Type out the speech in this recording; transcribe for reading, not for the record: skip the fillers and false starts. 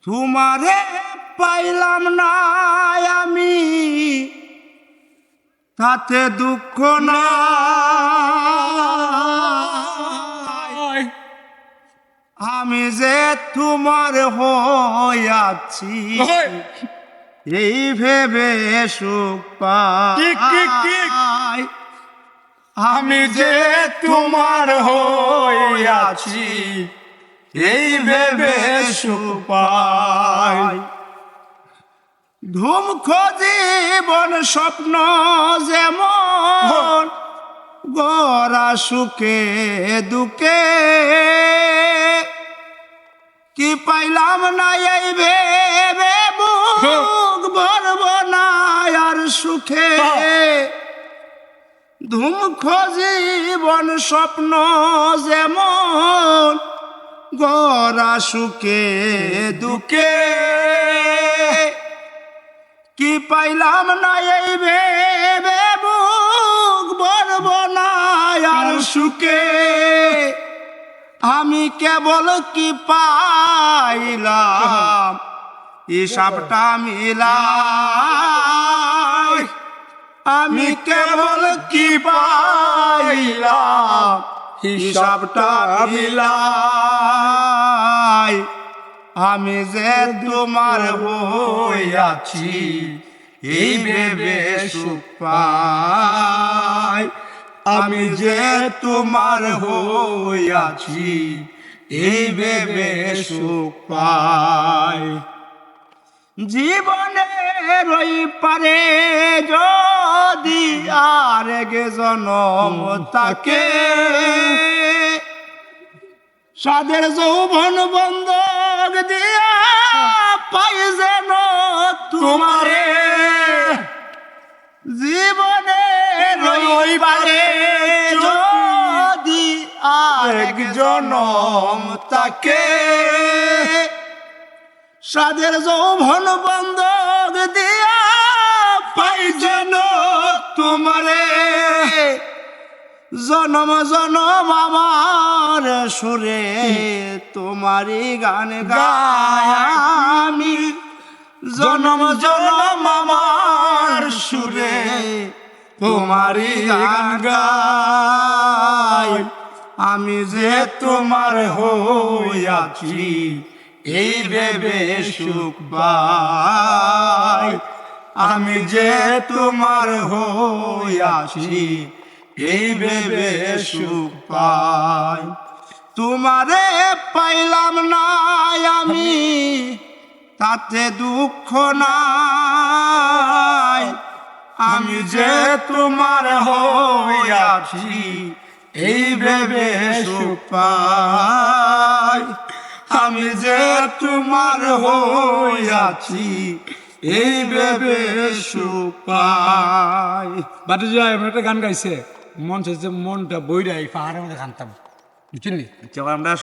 তোমারে পাইলাম না আমি, তাতে দুঃখ নাই। আমি যে তোমার হইয়াছি এই ভেবে সুখ পাই। আমি যে তোমার হইয়াছি এই ভেবে সুখ পাই। ধুমখো জীবন স্বপ্ন যেমন গড়া সুখে দুঃখে, কি পাইলাম না এই ভেবে বুক ভরব না আর সুখে। ধুমখো জীবন স্বপ্ন যেমন গড়া সুখে দুঃখে, কি পাইলাম না এই ভেবে বুক ভরব না আর সুখে। আমি কেবল কি পাইলাম হিসাবটা মিলাই। আমি কেবল কি পাইলাম হিসাবটা মিলাই। আমি যে তোমার হইয়াছি এই ভেবে সুখ পাই। আমি যে তোমার হইয়াছি এই ভেবে সুখ পাই। জীবনের ওই পারে যদি আর গে জনম তাকে, সাদের যৌবন বন্ধক দিয়া পাই যেন তোমারে। জীবনের ওই পারে যদি আর গে জনম তাকে, সাদের যৌবন বন্ধক দিয়া পাই যেন তোমারে। জনম জনম আমার সুরে তোমারই গান গাই আমি। জনম জনম আমার সুরে তোমারই গান গাই। আমি যে তোমার হইয়াছি এই ভেবে সুখ পাই। আমি যে তোমার হইয়াছি এই ভেবে সুখ পাই। তোমারে পাইলাম না আমি, তাতে দুঃখ নাই। আমি যে তোমার হইয়াছি এই ভেবে সুখ পাই। আমি যে তোমার হইয়াছি এই ভেবে সুখ পাই। বাটু যায় একটা গান গাইছে, মন চাইছে মনটা বইরাই পাহাড়ের মধ্যে গানতাম, বুঝছেন? আমরা